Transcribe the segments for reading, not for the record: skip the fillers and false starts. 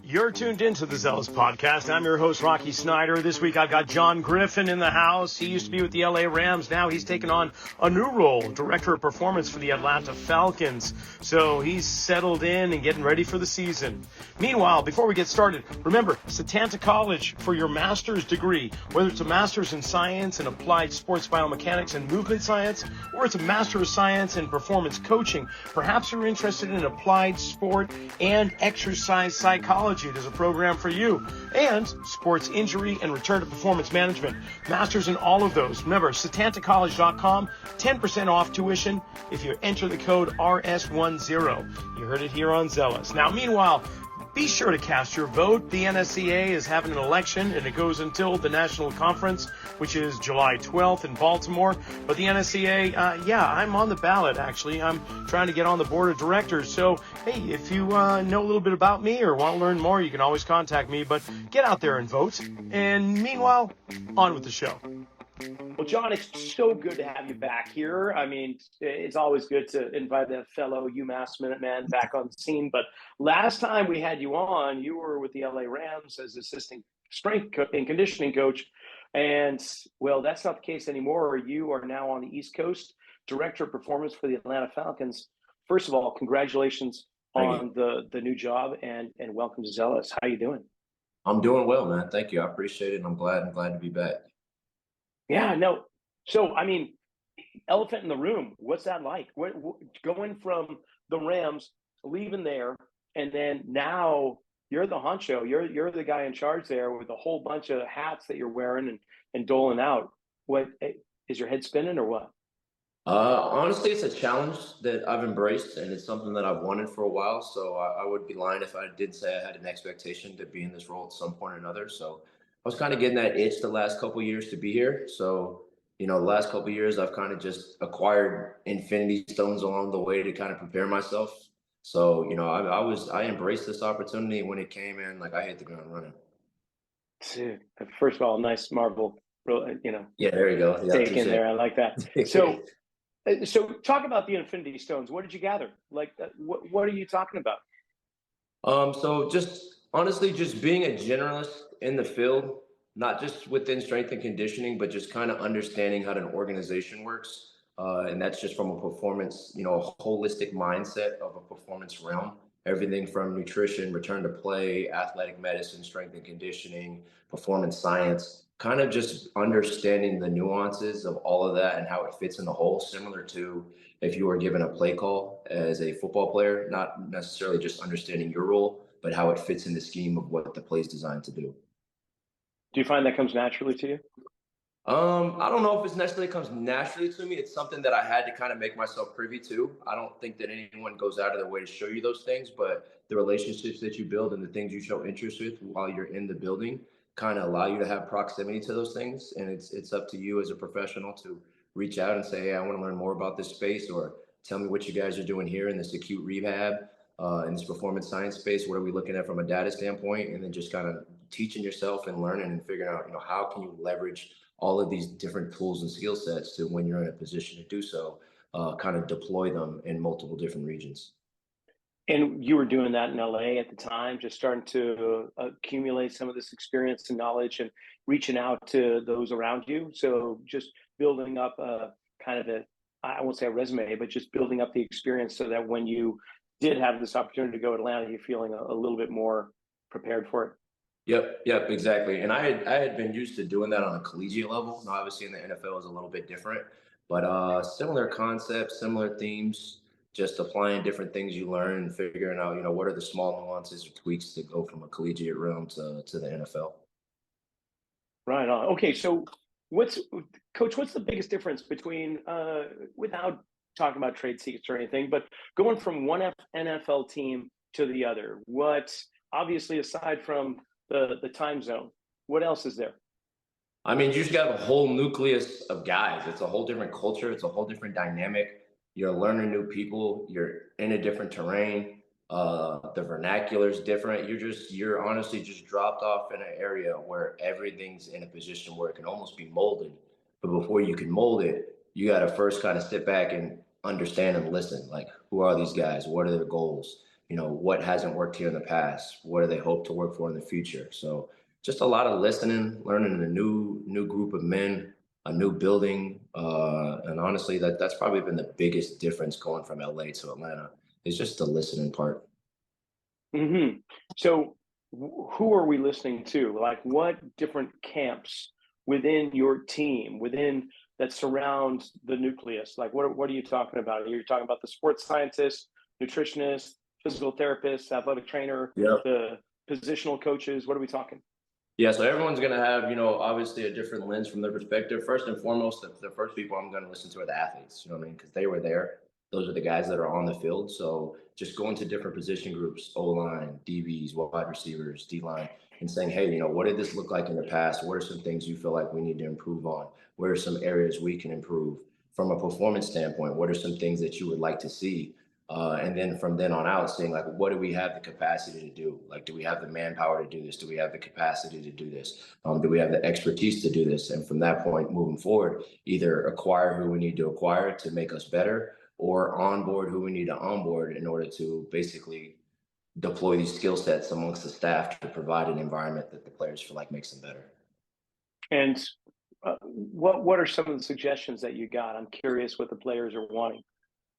You're tuned into the Zealous Podcast. I'm your host, Rocky Snyder. This week I've got John Griffin in the house. He used to be with the LA Rams. Now he's taken on a new role, Director of Performance for the Atlanta Falcons. So he's settled in and getting ready for the season. Meanwhile, before we get started, remember, Setanta College for your master's degree, whether it's a master's in science and applied sports biomechanics and movement science, or it's a master of science in performance coaching. Perhaps you're interested in applied sport and exercise psychology. There's a program for you. And sports injury and return to performance management. Masters in all of those. Remember, setantacollege.com, 10% off tuition if you enter the code RS10. You heard it here on Zealous. Now, meanwhile, be sure to cast your vote. The NSCA is having an election, and it goes until the National Conference, which is July 12th in Baltimore. But the NSCA, I'm on the ballot, actually. I'm trying to get on the board of directors. So, hey, if you know a little bit about me or want to learn more, you can always contact me. But get out there and vote. And meanwhile, on with the show. Well, John, it's so good to have you back here. I mean, it's always good to invite a fellow UMass Minuteman back on the scene. But last time we had you on, you were with the LA Rams as assistant strength and conditioning coach. And, well, that's not the case anymore. You are now on the East Coast, Director of Performance for the Atlanta Falcons. First of all, congratulations on the new job and welcome to Zealous. How are you doing? I'm doing well, man. Thank you. I appreciate it. And I'm glad to be back. Yeah, no. So, I mean, elephant in the room, what's that like? What, going from the Rams, leaving there, and then now you're the honcho. You're the guy in charge there with a whole bunch of hats that you're wearing and doling out. What, is your head spinning or what? Honestly, it's a challenge that I've embraced, and it's something that I've wanted for a while. So I would be lying if I did say I had an expectation to be in this role at some point or another. So I was kind of getting that itch the last couple of years to be here. So, the last couple of years, I've kind of just acquired infinity stones along the way to kind of prepare myself. So, I embraced this opportunity when it came in, like I hit the ground running. Dude, first of all, nice Marvel, Yeah, there you go. Yeah, take in there. I like that. So talk about the Infinity Stones. What did you gather? Like, what are you talking about? So just honestly, just being a generalist in the field, not just within strength and conditioning, but just kind of understanding how an organization works. And that's just from a performance, a holistic mindset of a performance realm. Everything from nutrition, return to play, athletic medicine, strength and conditioning, performance science, kind of just understanding the nuances of all of that and how it fits in the whole, similar to if you were given a play call as a football player, not necessarily just understanding your role, but how it fits in the scheme of what the play is designed to do. Do you find that comes naturally to you? I don't know if it necessarily comes naturally to me. It's something that I had to kind of make myself privy to. I don't think that anyone goes out of their way to show you those things, but the relationships that you build and the things you show interest with while you're in the building kind of allow you to have proximity to those things. And it's up to you as a professional to reach out and say, hey, I want to learn more about this space, or tell me what you guys are doing here in this acute rehab, in this performance science space. What are we looking at from a data standpoint? And then just kind of teaching yourself and learning and figuring out, how can you leverage all of these different tools and skill sets to, when you're in a position to do so, kind of deploy them in multiple different regions. And you were doing that in LA at the time, just starting to accumulate some of this experience and knowledge and reaching out to those around you. So just building up I won't say a resume, but just building up the experience so that when you did have this opportunity to go to Atlanta, you're feeling a little bit more prepared for it. Yep, exactly. And I had been used to doing that on a collegiate level. Now, obviously in the NFL is a little bit different, but similar concepts, similar themes, just applying different things you learn and figuring out, what are the small nuances or tweaks that go from a collegiate realm to the NFL. Right on. Okay, so Coach, what's the biggest difference between, without talking about trade secrets or anything, but going from one NFL team to the other? What, obviously, aside from the time zone, what else is there? I mean, you just got a whole nucleus of guys. It's a whole different culture. It's a whole different dynamic. You're learning new people. You're in a different terrain. The vernacular is different. You're honestly just dropped off in an area where everything's in a position where it can almost be molded. But before you can mold it, you got to first kind of sit back and understand and listen. Like, who are these guys? What are their goals? what hasn't worked here in the past? What do they hope to work for in the future? So just a lot of listening, learning a new group of men, a new building, and honestly, that's probably been the biggest difference going from LA to Atlanta. Is just the listening part. Hmm. So, who are we listening to? Like, what different camps within your team, within that surrounds the nucleus? Like, what are you talking about? You're talking about the sports scientist, nutritionist, physical therapist, athletic trainer, Yep. the positional coaches. What are we talking? Yeah, so everyone's going to have, obviously a different lens from their perspective. First and foremost, the first people I'm going to listen to are the athletes, you know what I mean? Because they were there. Those are the guys that are on the field. So just going to different position groups, O-line, DBs, wide receivers, D-line, and saying, hey, what did this look like in the past? What are some things you feel like we need to improve on? What are some areas we can improve? From a performance standpoint, what are some things that you would like to see? And then from then on out, saying like, what do we have the capacity to do? Like, do we have the manpower to do this? Do we have the capacity to do this? Do we have the expertise to do this? And from that point moving forward, either acquire who we need to acquire to make us better, or onboard who we need to onboard in order to basically deploy these skill sets amongst the staff to provide an environment that the players feel like makes them better. And what are some of the suggestions that you got? I'm curious what the players are wanting.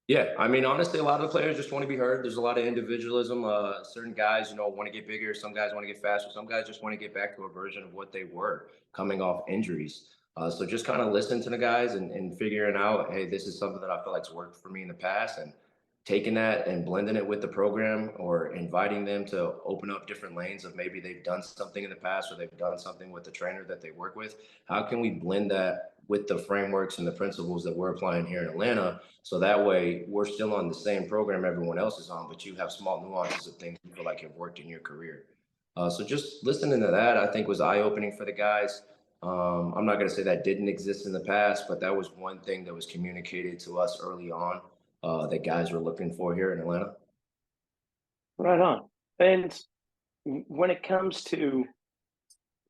Yeah, I mean, honestly, a lot of the players just want to be heard. There's a lot of individualism. Certain guys, want to get bigger. Some guys want to get faster. Some guys just want to get back to a version of what they were coming off injuries. So just kind of listen to the guys and figuring out, hey, this is something that I feel like's worked for me in the past, and taking that and blending it with the program, or inviting them to open up different lanes of maybe they've done something in the past, or they've done something with the trainer that they work with. How can we blend that with the frameworks and the principles that we're applying here in Atlanta? So that way we're still on the same program everyone else is on, but you have small nuances of things you feel like have worked in your career. So just listening to that, I think, was eye-opening for the guys. I'm not going to say that didn't exist in the past, but that was one thing that was communicated to us early on, that guys were looking for here in Atlanta. Right on. And when it comes to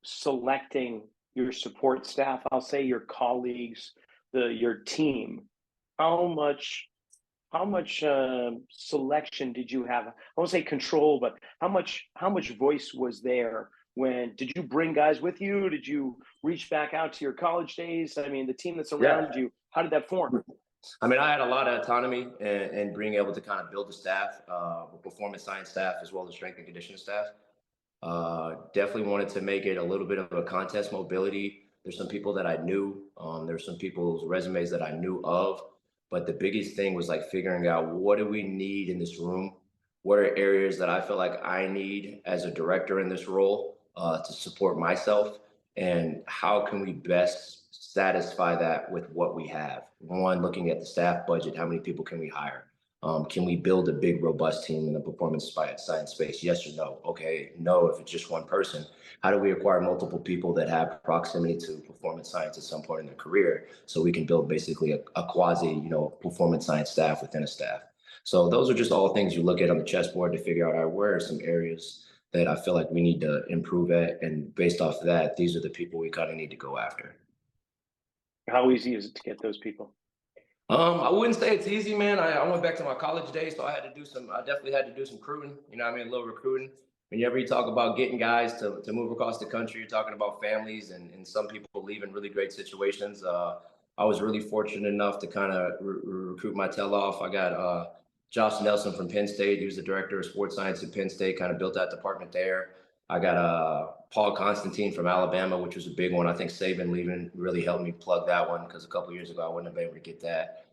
selecting your support staff, I'll say your colleagues, your team, how much selection did you have? I won't say control, but how much voice was there? When did you bring guys with you? Did you reach back out to your college days? I mean, the team that's Yeah. around you, how did that form? I mean, I had a lot of autonomy and being able to kind of build a staff, performance science staff, as well as strength and conditioning staff. Definitely wanted to make it a little bit of a contest mobility. There's some people that I knew. There's some people's resumes that I knew of. But the biggest thing was like figuring out, what do we need in this room? What are areas that I feel like I need as a director in this role, to support myself? And how can we best satisfy that with what we have? One, looking at the staff budget, how many people can we hire? Can we build a big, robust team in the performance science space? Yes or no? Okay, no, if it's just one person. How do we acquire multiple people that have proximity to performance science at some point in their career, so we can build basically a quasi, performance science staff within a staff? So those are just all things you look at on the chessboard to figure out, all right, where are some areas that I feel like we need to improve at? And based off of that, these are the people we kind of need to go after. How easy is it to get those people? I wouldn't say it's easy, man. I went back to my college days, so I definitely had to do some recruiting, a little recruiting. Whenever you talk about getting guys to move across the country, you're talking about families and some people leave in really great situations. I was really fortunate enough to kind of recruit my tail off. I got Josh Nelson from Penn State. He was the director of sports science at Penn State, kind of built that department there. I got Paul Constantine from Alabama, which was a big one. I think Saban leaving really helped me plug that one, because a couple of years ago I wouldn't have been able to get that.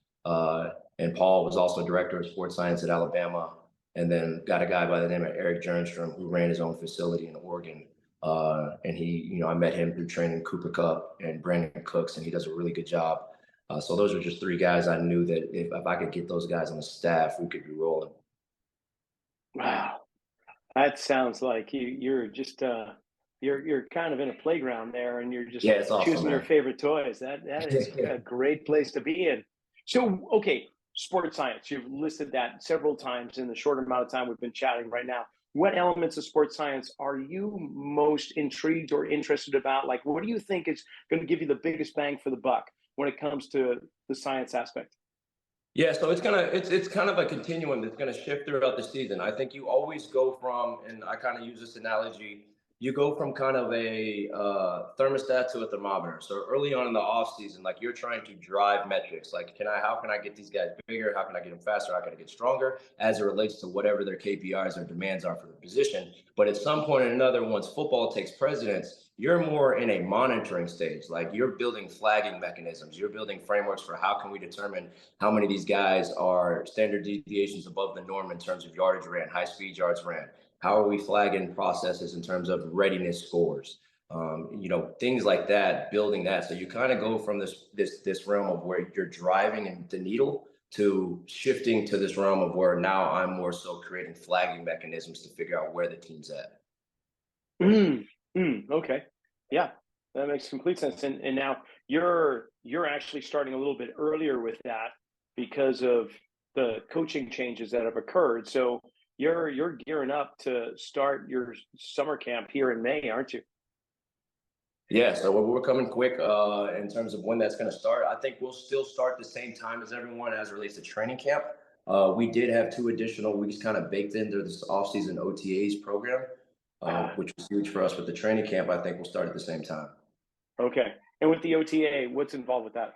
And Paul was also director of sports science at Alabama. And then got a guy by the name of Eric Jernstrom, who ran his own facility in Oregon. And he, I met him through training Cooper Cup and Brandon Cooks, and he does a really good job. So those are just three guys I knew that if I could get those guys on the staff, we could be rolling. Wow, that sounds like you're just you're kind of in a playground there, and you're Yeah, just it's awesome, choosing your man. favorite toys. That is a great place to be in. So, okay, sports science. You've listed that several times in the short amount of time we've been chatting right now. What elements of sports science are you most intrigued or interested about? Like, what do you think is going to give you the biggest bang for the buck when it comes to the science aspect? Yeah, so it's kind of a continuum that's gonna shift throughout the season. I think you always go from, and I kind of use this analogy, you go from kind of a thermostat to a thermometer. So early on in the off season, like you're trying to drive metrics, like how can I get these guys bigger? How can I get them faster? How can I get stronger? As it relates to whatever their KPIs or demands are for the position. But at some point or another, once football takes precedence, you're more in a monitoring stage. Like you're building flagging mechanisms. You're building frameworks for how can we determine how many of these guys are standard deviations above the norm in terms of yardage ran, high speed yards ran. How are we flagging processes in terms of readiness scores? Things like that, building that. So you kind of go from this realm of where you're driving the needle to shifting to this realm of where now I'm more so creating flagging mechanisms to figure out where the team's at. Okay. Yeah, that makes complete sense. And now you're actually starting a little bit earlier with that because of the coaching changes that have occurred. So you're gearing up to start your summer camp here in May, aren't you? Yeah, so we're coming quick in terms of when that's going to start. I think we'll still start the same time as everyone as it relates to training camp. We did have 2 additional weeks kind of baked into this offseason OTAs program, Ah, which was huge for us. With the training camp, I think we'll start at the same time. okay. And with the OTA, what's involved with that?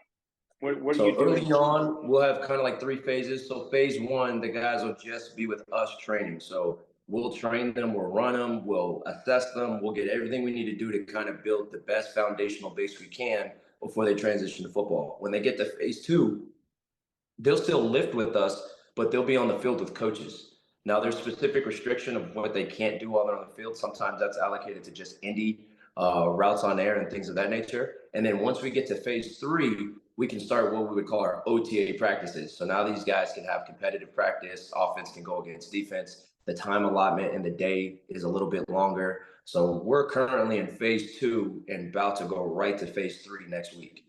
What are So you early doing? on, we'll have kind of like 3 phases. So phase one, the guys will just be with us training. So we'll train them, we'll run them, we'll assess them, we'll get everything we need to do to kind of build the best foundational base we can before they transition to football. When they get to phase two, they'll still lift with us, but they'll be on the field with coaches. Now, there's specific restriction of what they can't do while they're on the field. Sometimes that's allocated to just Indy routes on air and things of that nature. And then once we get to phase three, we can start what we would call our OTA practices. So now these guys can have competitive practice. Offense can go against defense. The time allotment in the day is a little bit longer. So we're currently in phase two and about to go right to phase three next week.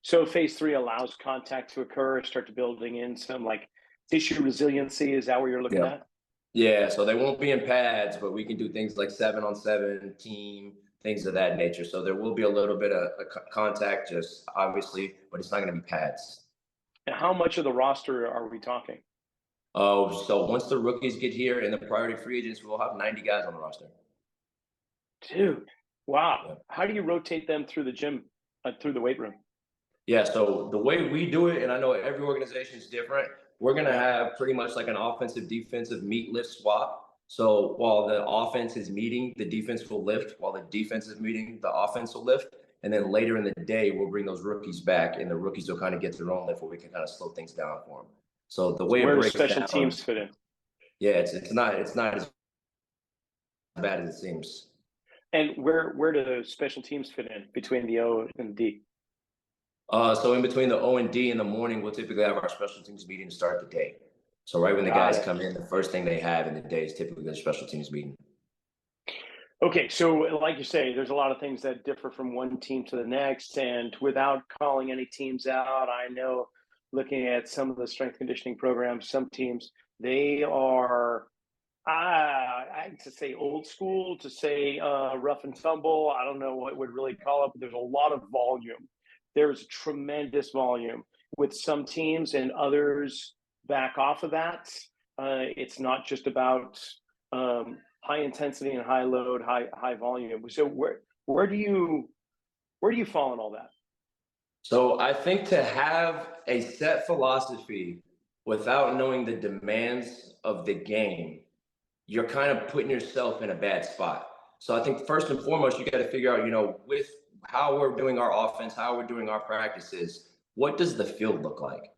So phase three allows contact to occur, start to building in some like tissue resiliency. Is that what you're looking Yeah. at? Yeah, so they won't be in pads, but we can do things like 7-on-7 team, things of that nature. So there will be a little bit of contact, just obviously, but it's not going to be pads. And how much of the roster are we talking? Oh, so once the rookies get here and the priority free agents, we'll have 90 guys on the roster. Dude, wow. Yeah. How do you rotate them through the gym, through the weight room? Yeah, so the way we do it, and I know every organization is different, we're going to Yeah. have pretty much like an offensive defensive meet lift swap. So while the offense is meeting, the defense will lift. While the defense is meeting, the offense will lift. And then later in the day, we'll bring those rookies back, and the rookies will kind of get their own lift where we can kind of slow things down for them. So the way it Where do breaks special down, teams fit in? yeah, it's not as bad as it seems. And where do special teams fit in between the O and the D? So in between the O and D in the morning, we'll typically have our special teams meeting to start the day. So right when the Got guys it. come in, the first thing they have in the day is typically the special teams meeting. Okay, so like you say, there's a lot of things that differ from one team to the next, and without calling any teams out, I know looking at some of the strength conditioning programs, some teams they are to say old school, to say rough and tumble. I don't know what would really call it, but there's a lot of volume. There's tremendous volume with some teams, and others back off of that. It's not just about high intensity and high load, high volume. So where do you fall in all that? So I think to have a set philosophy without knowing the demands of the game, you're kind of putting yourself in a bad spot. So I think first and foremost, you got to figure out, with how we're doing our offense, how we're doing our practices, what does the field look like?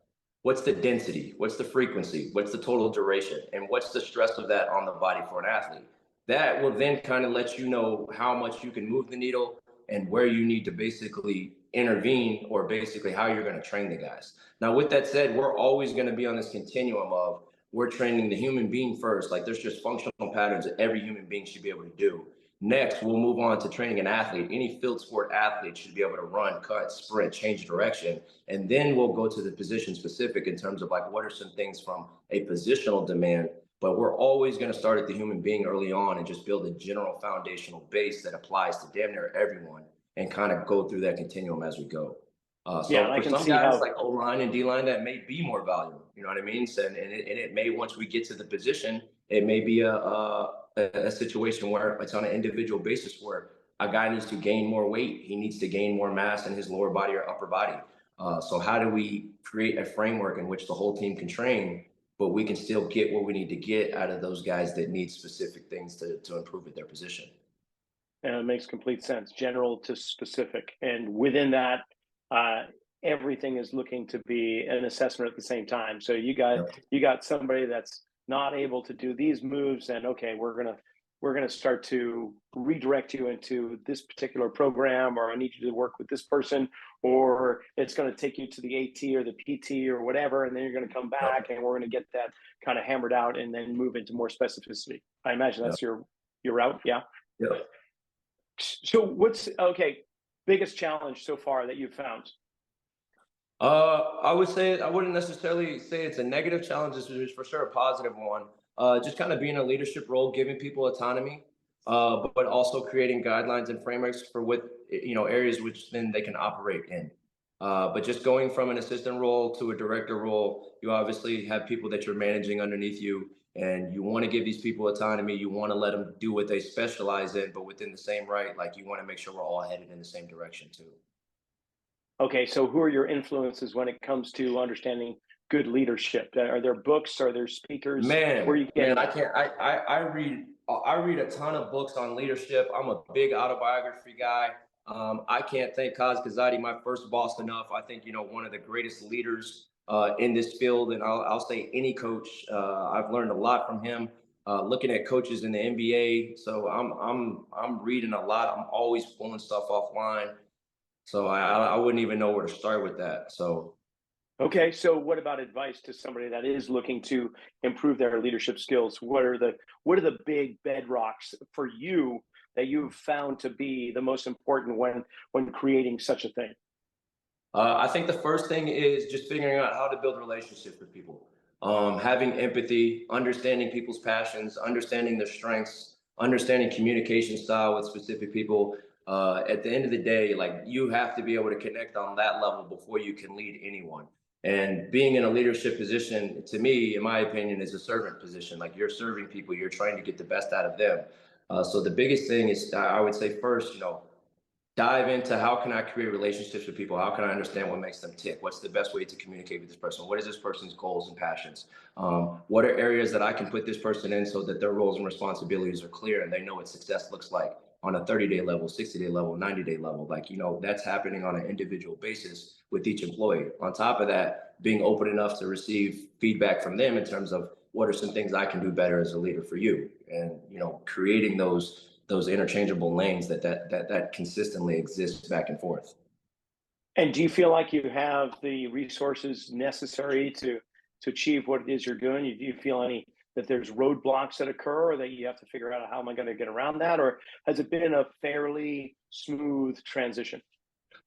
What's the density? What's the frequency? What's the total duration? And what's the stress of that on the body for an athlete? That will then kind of let you know how much you can move the needle and where you need to basically intervene or basically how you're going to train the guys. Now, with that said, we're always going to be on this continuum of we're training the human being first. Like there's just functional patterns that every human being should be able to do. Next, we'll move on to training an athlete. Any field sport athlete should be able to run, cut, sprint, change direction. And then we'll go to the position specific in terms of like what are some things from a positional demand. But we're always going to start at the human being early on and just build a general foundational base that applies to damn near everyone and kind of go through that continuum as we go. Yeah, So and I for can some see guys how. like O-line and D-line, that may be more valuable. You know what I mean? So, and it may, once we get to the position, it may be a situation where it's on an individual basis where a guy needs to gain more weight. He needs to gain more mass in his lower body or upper body. So how do we create a framework in which the whole team can train, but we can still get what we need to get out of those guys that need specific things to improve at their position? And it makes complete sense, general to specific. And within that, uh, everything is looking to be an assessment at the same time. So Yep. you got somebody that's not able to do these moves, and okay, we're gonna start to redirect you into this particular program, or I need you to work with this person, or it's going to take you to the AT or the PT or whatever, and then you're going to come Yep. back, and we're going to get that kind of hammered out, and then move into more specificity. I imagine Yep. that's your route. Yeah. Yep. So what's okay? Biggest challenge so far that you've found? I would say I wouldn't necessarily say it's a negative challenge. It's for sure a positive one. Just kind of being a leadership role, giving people autonomy, but also creating guidelines and frameworks for what areas which then they can operate in. But just going from an assistant role to a director role, you obviously have people that you're managing underneath you, and you want to give these people autonomy. You want to let them do what they specialize in, but within the same right. Like you want to make sure we're all headed in the same direction too. Okay, so who are your influences when it comes to understanding good leadership? Are there books? Are there speakers? Where are you Man, getting I that? can't. I read a ton of books on leadership. I'm a big autobiography guy. I can't thank Kaz Kazadi, my first boss, enough. I think one of the greatest leaders in this field, and I'll say any coach. I've learned a lot from him. Looking at coaches in the NBA, so I'm reading a lot. I'm always pulling stuff offline. So I wouldn't even know where to start with that. So Okay, so what about advice to somebody that is looking to improve their leadership skills? What are the big bedrocks for you that you've found to be the most important when creating such a thing? I think the first thing is just figuring out how to build relationships with people, having empathy, understanding people's passions, understanding their strengths, understanding communication style with specific people. At the end of the day, like you have to be able to connect on that level before you can lead anyone. And being in a leadership position, to me, in my opinion, is a servant position. Like you're serving people, you're trying to get the best out of them. So the biggest thing is, I would say first, dive into how can I create relationships with people? How can I understand what makes them tick? What's the best way to communicate with this person? What is this person's goals and passions? What are areas that I can put this person in so that their roles and responsibilities are clear and they know what success looks like on a 30-day level, 60-day level, 90-day level? Like, that's happening on an individual basis with each employee. On top of that, being open enough to receive feedback from them in terms of what are some things I can do better as a leader for you, and creating those interchangeable lanes that consistently exist back and forth. And do you feel like you have the resources necessary to achieve what it is you're doing? Do you feel any that there's roadblocks that occur, or that you have to figure out how am I going to get around that, or has it been a fairly smooth transition?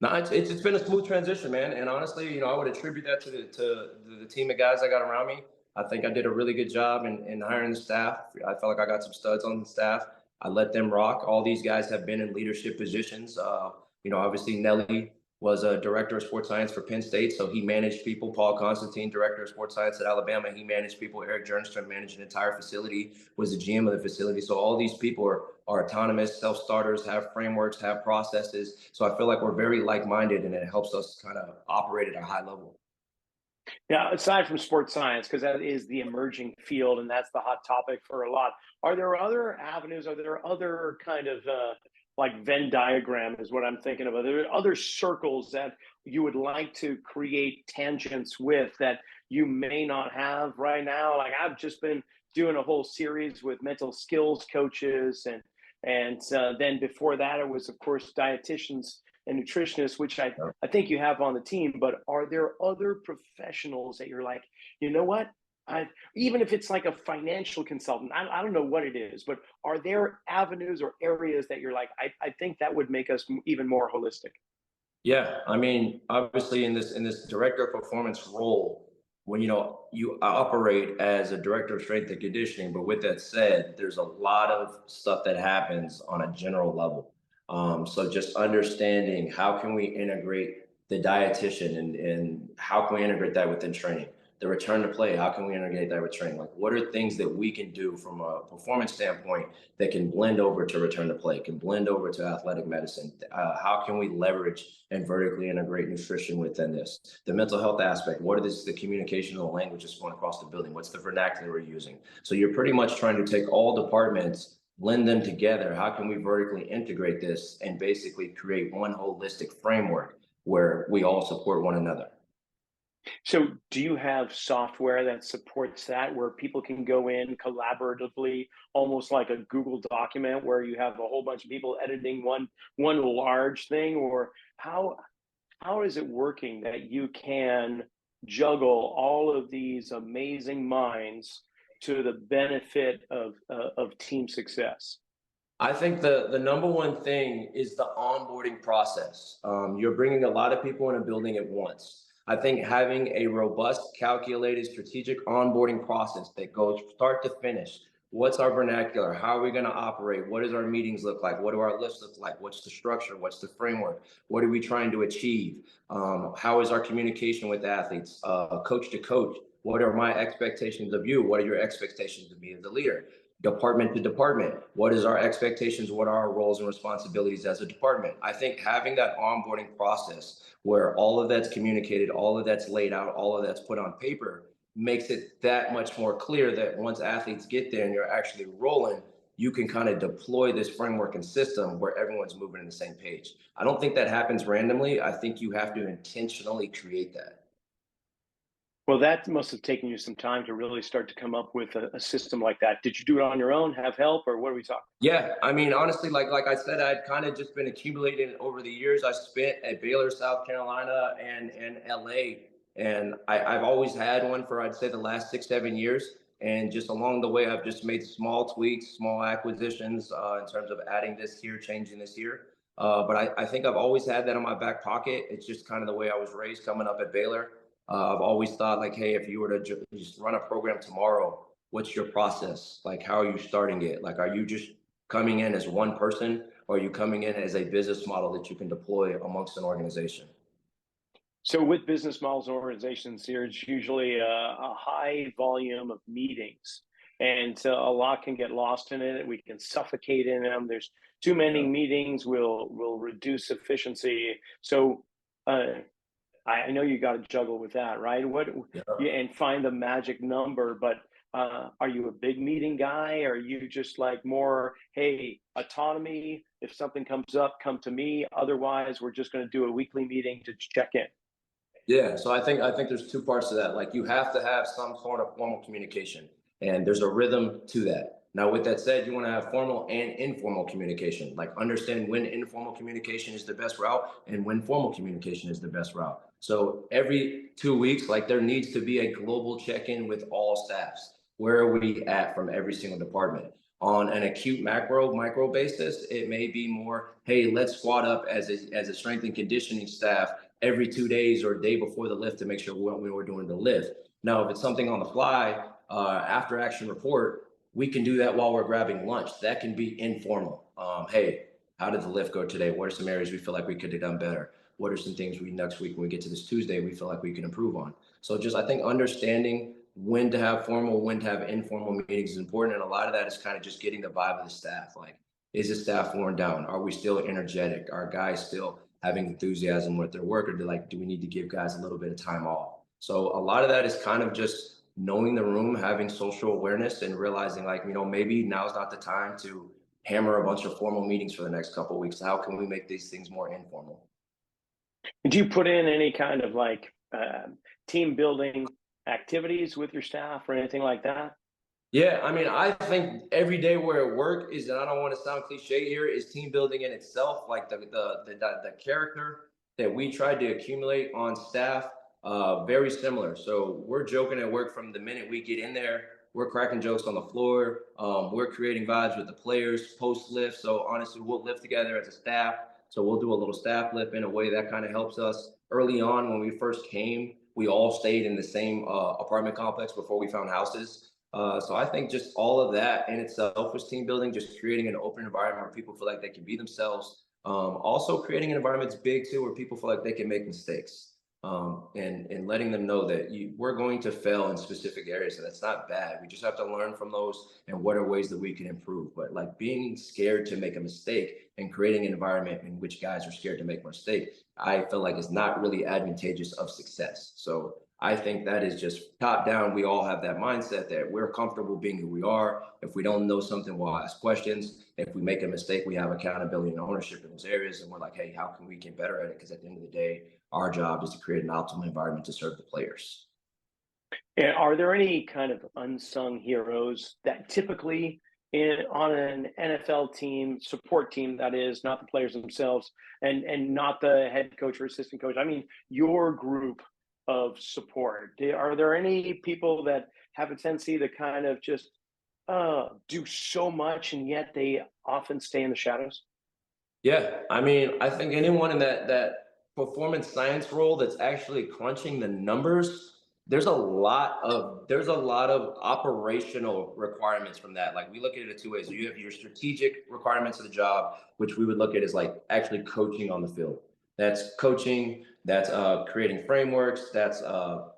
No, it's been a smooth transition, man. And honestly, I would attribute that to the team of guys I got around me. I think I did a really good job in hiring the staff. I felt like I got some studs on the staff. I let them rock. All these guys have been in leadership positions. Obviously Nelly was a director of sports science for Penn State, so he managed people. Paul Constantine, director of sports science at Alabama, he managed people. Eric Jernstrom managed an entire facility, was the GM of the facility. So all these people are autonomous, self-starters, have frameworks, have processes. So I feel like we're very like-minded, and it helps us kind of operate at a high level. Now, aside from sports science, because that is the emerging field and that's the hot topic for a lot, are there other avenues? Are there other kind of like Venn diagram is what I'm thinking of? Are there other circles that you would like to create tangents with that you may not have right now? Like I've just been doing a whole series with mental skills coaches, and then before that, it was of course dietitians and nutritionists, which I think you have on the team. But are there other professionals that you're like, you know what? Even if it's like a financial consultant, I don't know what it is, but are there avenues or areas that you're like, I think that would make us even more holistic? Yeah, I mean, obviously in this director of performance role, when you operate as a director of strength and conditioning, but with that said, there's a lot of stuff that happens on a general level. So just understanding how can we integrate the dietitian, and how can we integrate that within training? The return to play, how can we integrate that with training? Like, what are things that we can do from a performance standpoint that can blend over to return to play, can blend over to athletic medicine? How can we leverage and vertically integrate nutrition within this? The mental health aspect, what is the communication of the language that's going across the building? What's the vernacular we're using? So you're pretty much trying to take all departments, blend them together. How can we vertically integrate this and basically create one holistic framework where we all support one another? So, do you have software that supports that where people can go in collaboratively, almost like a Google document where you have a whole bunch of people editing one large thing? Or how is it working that you can juggle all of these amazing minds to the benefit of team success? I think the number one thing is the onboarding process. You're bringing a lot of people in a building at once. I think having a robust, calculated, strategic onboarding process that goes start to finish. What's our vernacular? How are we going to operate? What does our meetings look like? What do our lists look like? What's the structure? What's the framework? What are we trying to achieve? How is our communication with athletes, coach to coach? What are my expectations of you? What are your expectations of me as a leader? Department to department, what is our expectations? What are our roles and responsibilities as a department? I think having that onboarding process where all of that's communicated, all of that's laid out, all of that's put on paper makes it that much more clear that once athletes get there and you're actually rolling, you can kind of deploy this framework and system where everyone's moving in the same page. I don't think that happens randomly. I think you have to intentionally create that. Well, that must have taken you some time to really start to come up with a system like that. Did you do it on your own, have help, or what are we talking? Yeah, I mean, honestly, like I said, I'd kind of just been accumulating over the years I spent at Baylor, South Carolina, and LA, and I've always had one for I'd say the last 6, 7 years, and just along the way, I've just made small tweaks, small acquisitions in terms of adding this here, changing this here. But I think I've always had that in my back pocket. It's just kind of the way I was raised coming up at Baylor. I've always thought like, hey, if you were to just run a program tomorrow, what's your process? Like, how are you starting it? Like, are you just coming in as one person, or are you coming in as a business model that you can deploy amongst an organization? So with business models and organizations, there's usually a high volume of meetings, and so a lot can get lost in it. We can suffocate in them. There's too many Yeah. meetings will reduce efficiency. So I know you got to juggle with that, right? What Yeah. yeah, and find the magic number. But are you a big meeting guy? Or are you just like more, hey, autonomy? If something comes up, come to me. Otherwise, we're just going to do a weekly meeting to check in. Yeah, so I think there's two parts to that. Like you have to have some sort of formal communication, and there's a rhythm to that. Now, with that said, you want to have formal and informal communication. Like understand when informal communication is the best route and when formal communication is the best route. So every 2 weeks, like there needs to be a global check-in with all staffs. Where are we at from every single department? On an acute macro micro basis, it may be more, hey, let's squat up as a strength and conditioning staff every 2 days or a day before the lift to make sure we were doing the lift. Now, if it's something on the fly, after action report, we can do that while we're grabbing lunch. That can be informal. Hey, how did the lift go today? What are some areas we feel like we could have done better? What are some things we next week when we get to this Tuesday we feel like we can improve on? So just I think understanding when to have formal, when to have informal meetings is important. And a lot of that is kind of just getting the vibe of the staff. Like, is the staff worn down? Are we still energetic? Are guys still having enthusiasm with their work, or do we need to give guys a little bit of time off? So a lot of that is kind of just knowing the room, having social awareness, and realizing like, maybe now's not the time to hammer a bunch of formal meetings for the next couple of weeks. How can we make these things more informal? Do you put in any kind of like team building activities with your staff or anything like that? Yeah, I mean, I think every day we're at work is, and I don't want to sound cliche here, is team building in itself. Like the character that we tried to accumulate on staff, very similar. So we're joking at work from the minute we get in there. We're cracking jokes on the floor. We're creating vibes with the players post lift. So honestly, we'll lift together as a staff. So we'll do a little staff lift in a way that kind of helps us. Early on, when we first came, we all stayed in the same apartment complex before we found houses. So I think just all of that in itself was team building, just creating an open environment where people feel like they can be themselves, Also creating an environment that's big too, where people feel like they can make mistakes. And letting them know that we're going to fail in specific areas, and that's not bad. We just have to learn from those and what are ways that we can improve. But like being scared to make a mistake and creating an environment in which guys are scared to make a mistake, I feel like is not really advantageous of success. So I think that is just top down. We all have that mindset that we're comfortable being who we are. If we don't know something, we'll ask questions. If we make a mistake, we have accountability and ownership in those areas. And we're like, hey, how can we get better at it? Because at the end of the day, our job is to create an optimal environment to serve the players. And are there any kind of unsung heroes that typically on an NFL team, support team, that is, not the players themselves, and not the head coach or assistant coach? I mean, your group of support. Are there any people that have a tendency to kind of just do so much and yet they often stay in the shadows? Yeah, I mean, I think anyone in that performance science role that's actually crunching the numbers, there's a lot of operational requirements from that. Like we look at it in two ways. You have your strategic requirements of the job, which we would look at as like actually coaching on the field. That's coaching, that's creating frameworks, that's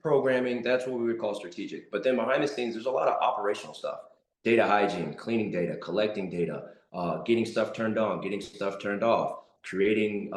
programming, that's what we would call strategic. But then behind the scenes, there's a lot of operational stuff. Data hygiene, cleaning data, collecting data, getting stuff turned on, getting stuff turned off, creating,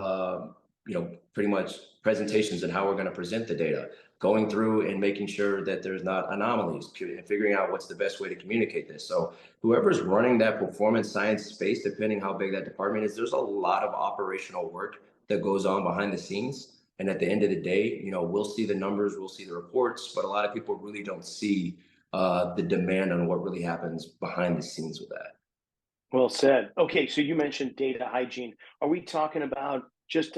pretty much presentations and how we're going to present the data, going through and making sure that there's not anomalies, figuring out what's the best way to communicate this. So whoever's running that performance science space, depending how big that department is, there's a lot of operational work that goes on behind the scenes. And at the end of the day, we'll see the numbers, we'll see the reports, but a lot of people really don't see the demand on what really happens behind the scenes with that. Well said. Okay, so you mentioned data hygiene. Are we talking about just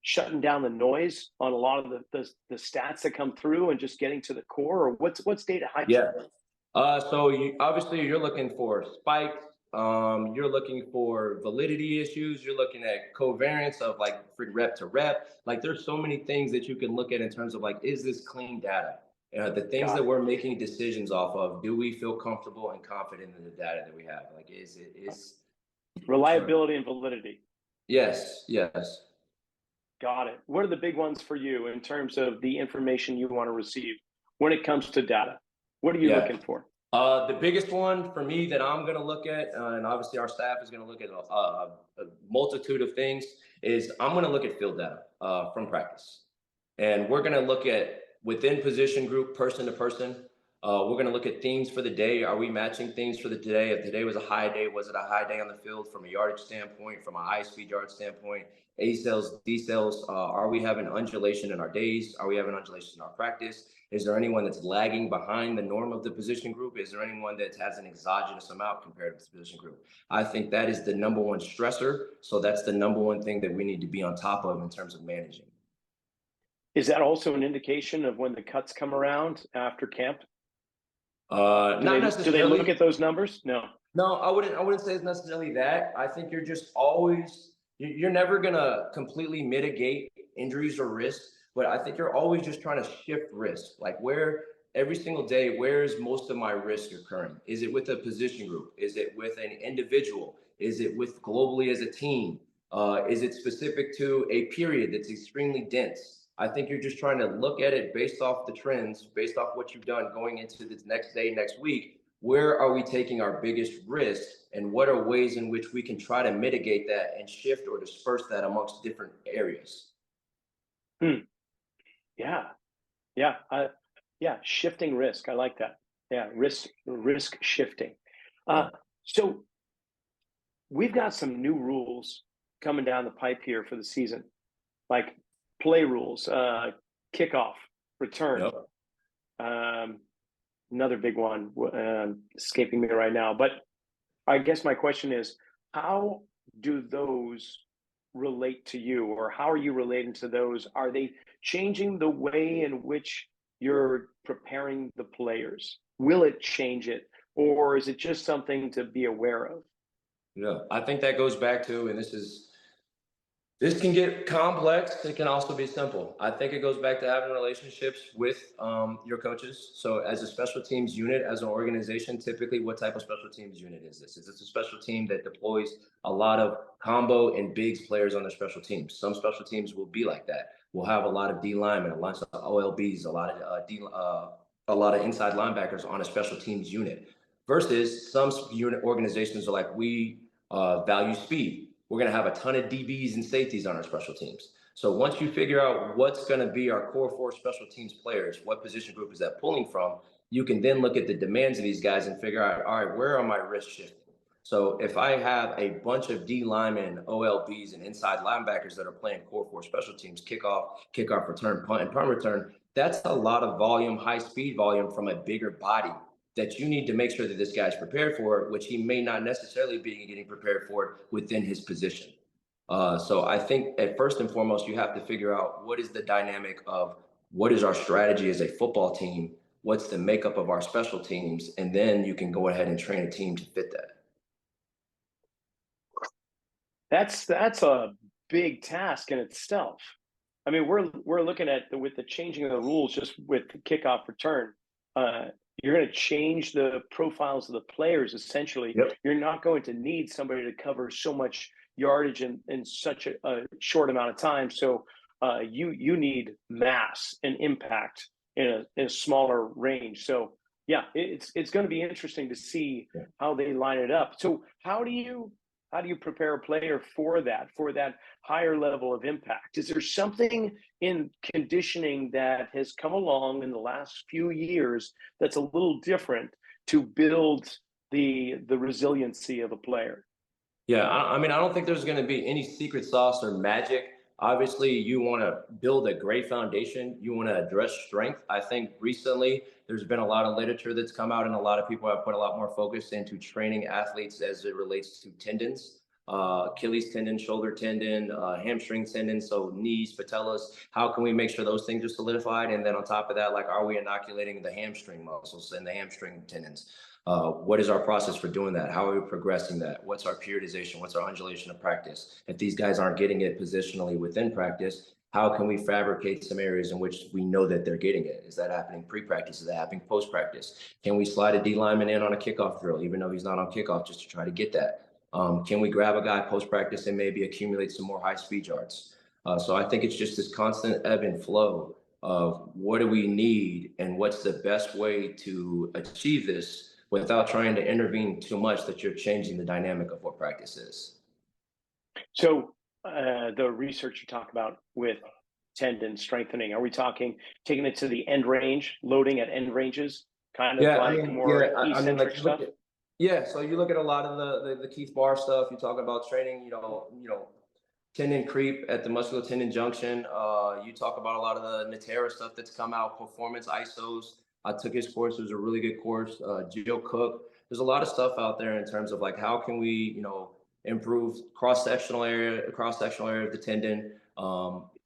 shutting down the noise on a lot of the stats that come through and just getting to the core, or what's data hygiene? Yeah. So obviously you're looking for spikes. You're looking for validity issues. You're looking at covariance of like rep to rep. Like there's so many things that you can look at in terms of like, is this clean data? The things that we're making decisions off of, do we feel comfortable and confident in the data that we have? Like, is Reliability and validity. Yes, yes. Got it. What are the big ones for you in terms of the information you want to receive when it comes to data? What are you looking for? The biggest one for me that I'm going to look at, and obviously our staff is going to look at a multitude of things, is I'm going to look at field data from practice. And we're going to look at within position group, person to person. We're going to look at themes for the day. Are we matching things for the today? If today was a high day, was it a high day on the field from a yardage standpoint, from a high speed yard standpoint, A cells, D cells? Are we having undulation in our days? Are we having undulation in our practice? Is there anyone that's lagging behind the norm of the position group? Is there anyone that has an exogenous amount compared to the position group? I think that is the number one stressor. So that's the number one thing that we need to be on top of in terms of managing. Is that also an indication of when the cuts come around after camp? Not necessarily. Do they look at those numbers? No. No, I wouldn't say it's necessarily that. I think you're just always, you're never gonna completely mitigate injuries or risk, but I think you're always just trying to shift risk. Like every single day, where is most of my risk occurring? Is it with a position group? Is it with an individual? Is it with globally as a team? Is it specific to a period that's extremely dense? I think you're just trying to look at it based off the trends, based off what you've done going into this next day, next week. Where are we taking our biggest risk, and what are ways in which we can try to mitigate that and shift or disperse that amongst different areas? Yeah. Shifting risk. I like that. Yeah. Risk shifting. So we've got some new rules coming down the pipe here for the season, like play rules, kickoff, return. Yep. Another big one escaping me right now. But I guess my question is, how do those relate to you, or how are you relating to those? Are they changing the way in which you're preparing the players? Will it change it, or is it just something to be aware of? Yeah, I think that goes back to, and this is This can get complex. It can also be simple. I think it goes back to having relationships with your coaches. So, as a special teams unit, as an organization, typically, what type of special teams unit is this? Is this a special team that deploys a lot of combo and bigs players on their special teams? Some special teams will be like that. We'll have a lot of D linemen, a lot of OLBs, a lot of inside linebackers on a special teams unit. Versus some unit organizations are like, we value speed. We're going to have a ton of DBs and safeties on our special teams. So once you figure out what's going to be our core four special teams players, what position group is that pulling from, you can then look at the demands of these guys and figure out, all right, where are my risks shifting? So if I have a bunch of D linemen, OLBs, and inside linebackers that are playing core four special teams, kickoff return, punt, and punt return, that's a lot of volume, high speed volume from a bigger body that you need to make sure that this guy's prepared for, which he may not necessarily be getting prepared for within his position. So I think at first and foremost, you have to figure out what is the dynamic of what is our strategy as a football team, what's the makeup of our special teams, and then you can go ahead and train a team to fit that. That's a big task in itself. I mean, we're looking at with the changing of the rules, just with the kickoff return. You're going to change the profiles of the players. Essentially, Yep. You're not going to need somebody to cover so much yardage in such a short amount of time. So you need mass and impact in a smaller range. So yeah, it's going to be interesting to see how they line it up. So how do you prepare a player for that higher level of impact? Is there something in conditioning that has come along in the last few years that's a little different to build the resiliency of a player? Yeah, I mean, I don't think there's going to be any secret sauce or magic. Obviously, you want to build a great foundation. You want to address strength. I think recently there's been a lot of literature that's come out, and a lot of people have put a lot more focus into training athletes as it relates to tendons, Achilles tendon, shoulder tendon, hamstring tendon, so knees, patellas. How can we make sure those things are solidified? And then on top of that, like, are we inoculating the hamstring muscles and the hamstring tendons? What is our process for doing that? How are we progressing that? What's our periodization? What's our undulation of practice? If these guys aren't getting it positionally within practice, how can we fabricate some areas in which we know that they're getting it? Is that happening pre-practice? Is that happening post-practice? Can we slide a D lineman in on a kickoff drill, even though he's not on kickoff, just to try to get that? Can we grab a guy post-practice and maybe accumulate some more high-speed yards? So I think it's just this constant ebb and flow of what do we need and what's the best way to achieve this without trying to intervene too much that you're changing the dynamic of what practice is. So the research you talk about with tendon strengthening, are we talking taking it to the end range, loading at end ranges, kind of more eccentric stuff? So you look at a lot of the Keith Barr stuff. You talk about training, tendon creep at the muscular tendon junction. You talk about a lot of the Natera stuff that's come out, performance ISOs. I took his course. It was a really good course. Jill Cook. There's a lot of stuff out there in terms of like how can we, improve cross-sectional area of the tendon,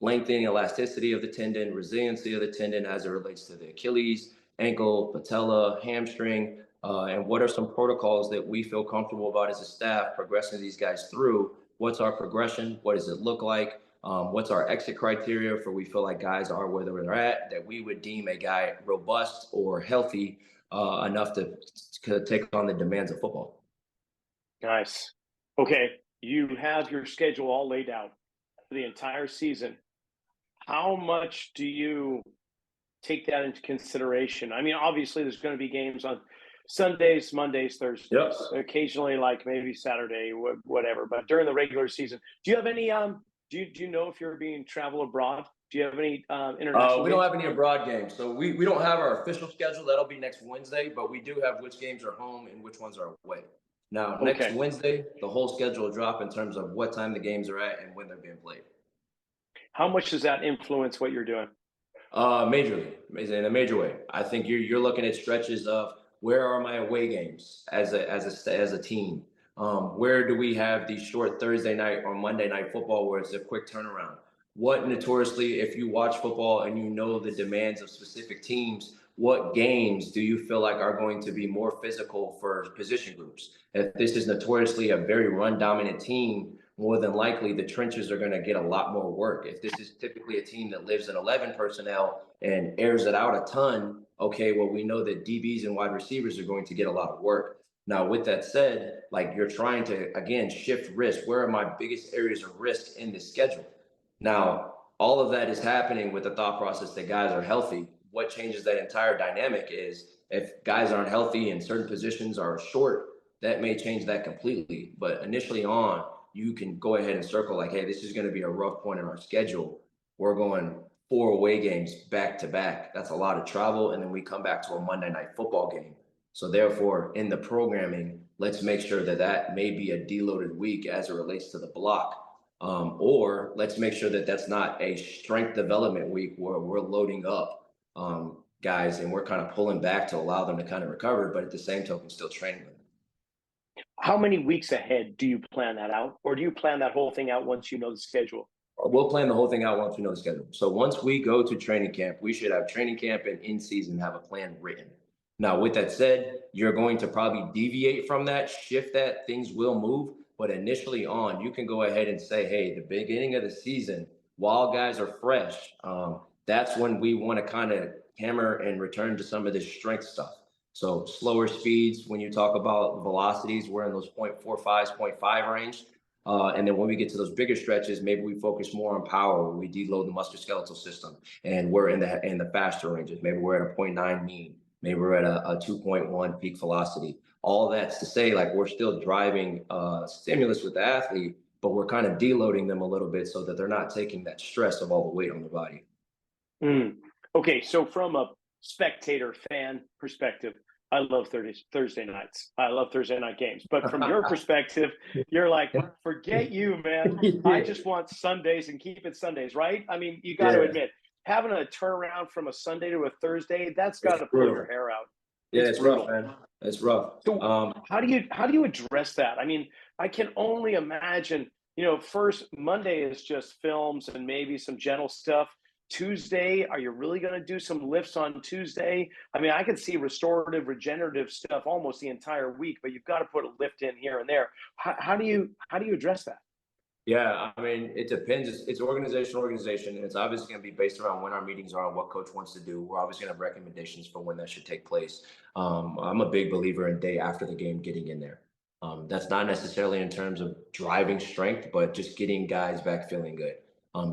lengthening elasticity of the tendon, resiliency of the tendon as it relates to the Achilles, ankle, patella, hamstring, and what are some protocols that we feel comfortable about as a staff progressing these guys through. What's our progression? What does it look like? What's our exit criteria for we feel like guys are where they're at, that we would deem a guy robust or healthy enough to take on the demands of football. Nice. Okay, you have your schedule all laid out for the entire season. How much do you take that into consideration? I mean, obviously there's going to be games on Sundays, Mondays, Thursdays, occasionally like maybe Saturday, whatever. But during the regular season, do you have any do you know if you're being travel abroad? Do you have any international We don't have any abroad games. So we don't have our official schedule. That'll be next Wednesday, but we do have which games are home and which ones are away. Now, next Wednesday, the whole schedule will drop in terms of what time the games are at and when they're being played. How much does that influence what you're doing? Majorly, in a major way. I think you're looking at stretches of where are my away games as a team? Where do we have these short Thursday night or Monday night football where it's a quick turnaround? What notoriously, if you watch football and you know the demands of specific teams, what games do you feel like are going to be more physical for position groups? If this is notoriously a very run dominant team more than likely the trenches are going to get a lot more work. If this is typically a team that lives in 11 personnel and airs it out a ton, okay, well, we know that DBs and wide receivers are going to get a lot of work. Now, with that said, like you're trying to, again, shift risk. Where are my biggest areas of risk in this schedule? Now, all of that is happening with the thought process that guys are healthy. What changes that entire dynamic is if guys aren't healthy and certain positions are short, that may change that completely. But initially on, you can go ahead and circle like, hey, this is going to be a rough point in our schedule. We're going 4 away games back to back. That's a lot of travel. And then we come back to a Monday night football game. So therefore, in the programming, let's make sure that that may be a deloaded week as it relates to the block. Or let's make sure that that's not a strength development week where we're loading up guys and we're kind of pulling back to allow them to kind of recover, but at the same token, still training them. How many weeks ahead do you plan that out? Or do you plan that whole thing out once you know the schedule? We'll plan the whole thing out once we know the schedule. So once we go to training camp, we should have training camp and in season have a plan written. Now, with that said, you're going to probably deviate from that, shift that, things will move. But initially on, you can go ahead and say, hey, the beginning of the season, while guys are fresh, that's when we want to kind of hammer and return to some of this strength stuff. So slower speeds, when you talk about velocities, we're in those 0.45, 0.5 range. And then when we get to those bigger stretches, maybe we focus more on power. We deload the musculoskeletal system, and we're in the faster ranges. Maybe we're at a 0.9 mean. Maybe we're at a 2.1 peak velocity. All that's to say, like we're still driving stimulus with the athlete, but we're kind of deloading them a little bit so that they're not taking that stress of all the weight on their body. Okay, so from a spectator fan perspective, I love Thursday nights. I love Thursday night games. But from your perspective, you're like, forget you, man. I just want Sundays and keep it Sundays, right? I mean, you got to admit, having a turnaround from a Sunday to a Thursday, that's got to pull your hair out. Yeah, it's rough, man. It's rough. So how do you address that? I mean, I can only imagine, first Monday is just films and maybe some gentle stuff. Tuesday, are you really going to do some lifts on Tuesday? I mean, I can see restorative, regenerative stuff almost the entire week, but you've got to put a lift in here and there. How do you address that? Yeah, I mean, it depends. It's organization, and it's obviously going to be based around when our meetings are and what coach wants to do. We're obviously going to have recommendations for when that should take place. I'm a big believer in day after the game getting in there. That's not necessarily in terms of driving strength, but just getting guys back feeling good.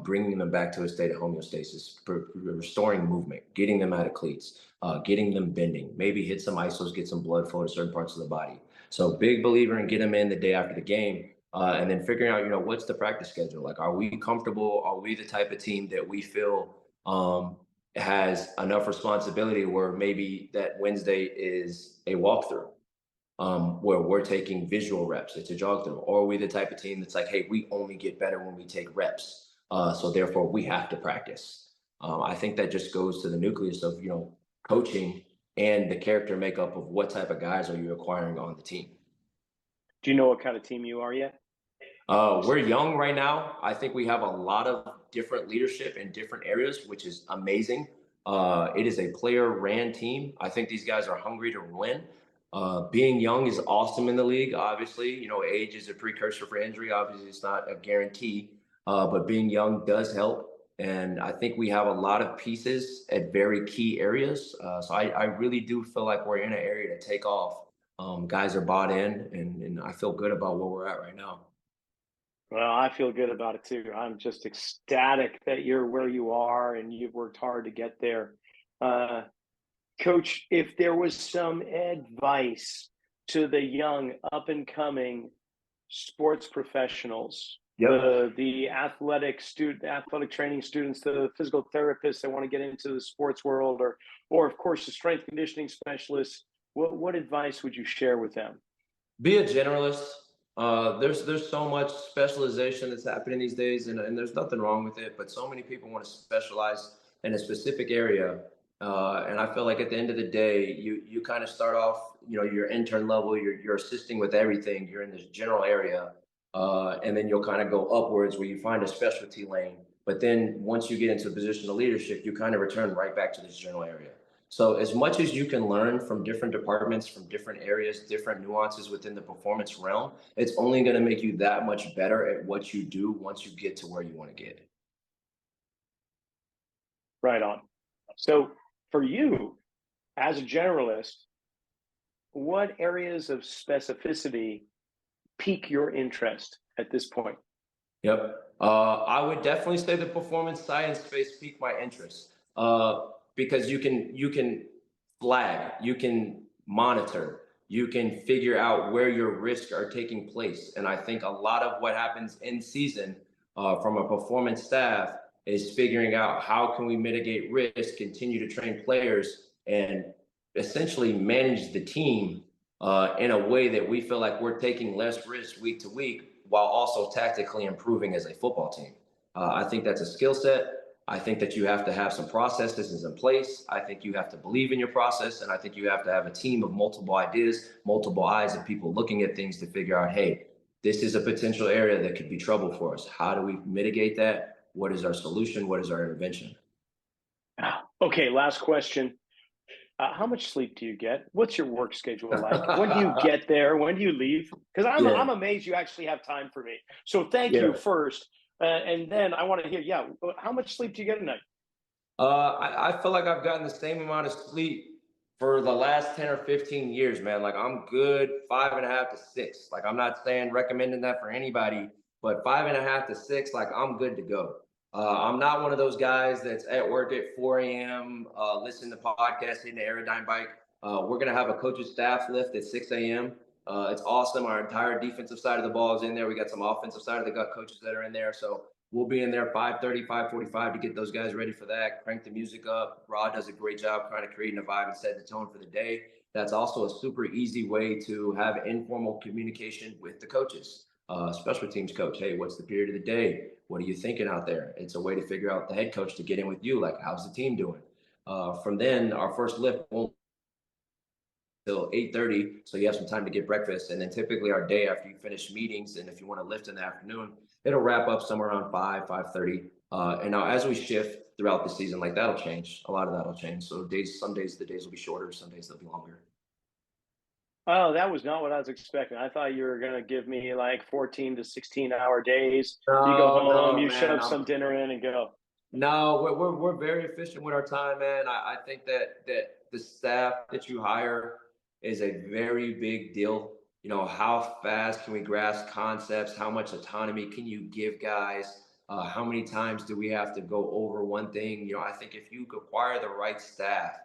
Bringing them back to a state of homeostasis, restoring movement, getting them out of cleats, getting them bending, maybe hit some isos, get some blood flow to certain parts of the body. So big believer in get them in the day after the game. And then figuring out, what's the practice schedule? Like, are we comfortable? Are we the type of team that we feel has enough responsibility where maybe that Wednesday is a walkthrough, where we're taking visual reps, it's a jog through? Or are we the type of team that's like, hey, we only get better when we take reps. So therefore we have to practice. I think that just goes to the nucleus of, coaching and the character makeup of what type of guys are you acquiring on the team. Do you know what kind of team you are yet? We're young right now. I think we have a lot of different leadership in different areas, which is amazing. It is a player-ran team. I think these guys are hungry to win. Being young is awesome in the league. Obviously, age is a precursor for injury. Obviously, it's not a guarantee, but being young does help. And I think we have a lot of pieces at very key areas. So I really do feel like we're in an area to take off. Guys are bought in, and I feel good about where we're at right now. Well, I feel good about it too. I'm just ecstatic that you're where you are and you've worked hard to get there. Coach, if there was some advice to the young up and coming sports professionals, the athletic training students, the physical therapists that want to get into the sports world, or of course the strength conditioning specialists, what advice would you share with them? Be a generalist. There's so much specialization that's happening these days, and there's nothing wrong with it, but so many people want to specialize in a specific area. And I feel like at the end of the day, you kind of start off, your intern level, you're assisting with everything. You're in this general area. And then you'll kind of go upwards where you find a specialty lane. But then once you get into a position of leadership, you kind of return right back to this general area. So as much as you can learn from different departments, from different areas, different nuances within the performance realm, it's only going to make you that much better at what you do once you get to where you want to get. Right on. So for you, as a generalist, what areas of specificity pique your interest at this point? Yep. I would definitely say the performance science space piqued my interest because you can flag, you can monitor, you can figure out where your risks are taking place. And I think a lot of what happens in season from a performance staff is figuring out how can we mitigate risk, continue to train players, and essentially manage the team in a way that we feel like we're taking less risk week to week while also tactically improving as a football team. I think that's a skill set. I think that you have to have some processes in place. I think you have to believe in your process. And I think you have to have a team of multiple ideas, multiple eyes of people looking at things to figure out, hey, this is a potential area that could be trouble for us. How do we mitigate that? What is our solution? What is our intervention? Okay, last question. How much sleep do you get? What's your work schedule like? When do you get there? When do you leave? Because I'm amazed you actually have time for me. So thank you first. And then I want to hear, how much sleep do you get a night? I feel like I've gotten the same amount of sleep for the last 10 or 15 years, man. Like I'm good 5.5 to 6. Like I'm not recommending that for anybody, but 5.5 to 6, like I'm good to go. I'm not one of those guys that's at work at 4 a.m. Listening to podcasts, hitting the Aerodyne bike. We're going to have a coach's staff lift at 6 a.m. It's awesome. Our entire defensive side of the ball is in there. We got some offensive side of the gut coaches that are in there. So we'll be in there 5:30, 5:45 to get those guys ready for that. Crank the music up. Rod does a great job kind of creating a vibe and setting the tone for the day. That's also a super easy way to have informal communication with the coaches. Special teams coach, hey, what's the period of the day? What are you thinking out there? It's a way to figure out the head coach to get in with you, like how's the team doing? From then, our first lift won't till 8:30, so you have some time to get breakfast. And then typically our day after you finish meetings, and if you want to lift in the afternoon, it'll wrap up somewhere around 5:30. And now as we shift throughout the season, like that'll change. A lot of that'll change. So some days the days will be shorter, some days they'll be longer. Oh, that was not what I was expecting. I thought you were going to give me like 14 to 16-hour days. No, you go home, you man, shove some dinner in and go. No, we're very efficient with our time, man. I think that the staff that you hire is a very big deal. You know, how fast can we grasp concepts? How much autonomy can you give guys? How many times do we have to go over one thing? You know, I think if you acquire the right staff,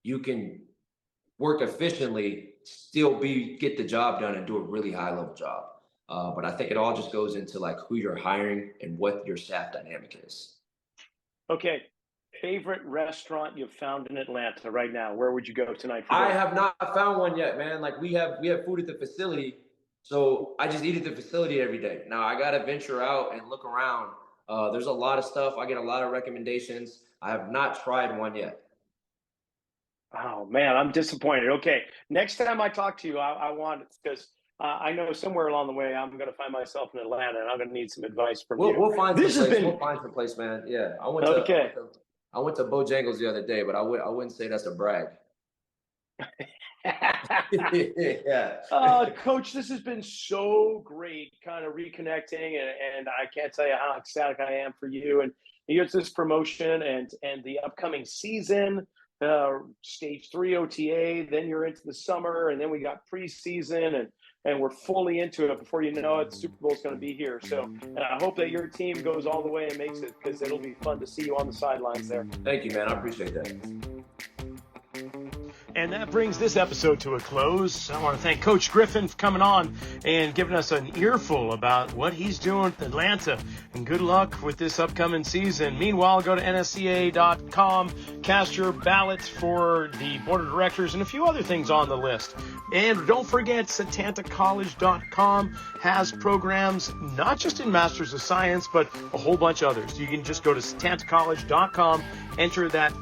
you can work efficiently, still get the job done and do a really high level job. But I think it all just goes into like who you're hiring and what your staff dynamic is. Okay. Favorite restaurant you've found in Atlanta right now? Where would you go tonight? I have not found one yet, man. Like we have food at the facility. So I just eat at the facility every day. Now I got to venture out and look around. There's a lot of stuff. I get a lot of recommendations. I have not tried one yet. Oh man, I'm disappointed. Okay. Next time I talk to you, I want it because I know somewhere along the way I'm going to find myself in Atlanta and I'm going to need some advice from you. We'll find some place. We'll find some place, man. Yeah. I went to Bojangles the other day, but I wouldn't say that's a brag. Yeah. Coach, this has been so great kind of reconnecting and I can't tell you how ecstatic I am for you and here's this promotion and the upcoming season, stage 3 OTA, then you're into the summer and then we got preseason and we're fully into it. Before you know it, the Super Bowl is going to be here. So and I hope that your team goes all the way and makes it because it'll be fun to see you on the sidelines there. Thank you, man. I appreciate that. And that brings this episode to a close. I want to thank Coach Griffin for coming on and giving us an earful about what he's doing in Atlanta. And good luck with this upcoming season. Meanwhile, go to nsca.com, cast your ballots for the board of directors and a few other things on the list. And don't forget, setantacollege.com has programs not just in Masters of Science, but a whole bunch of others. You can just go to setantacollege.com, enter that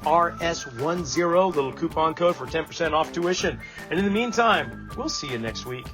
RS10, little coupon code for 10% off tuition. And in the meantime, we'll see you next week.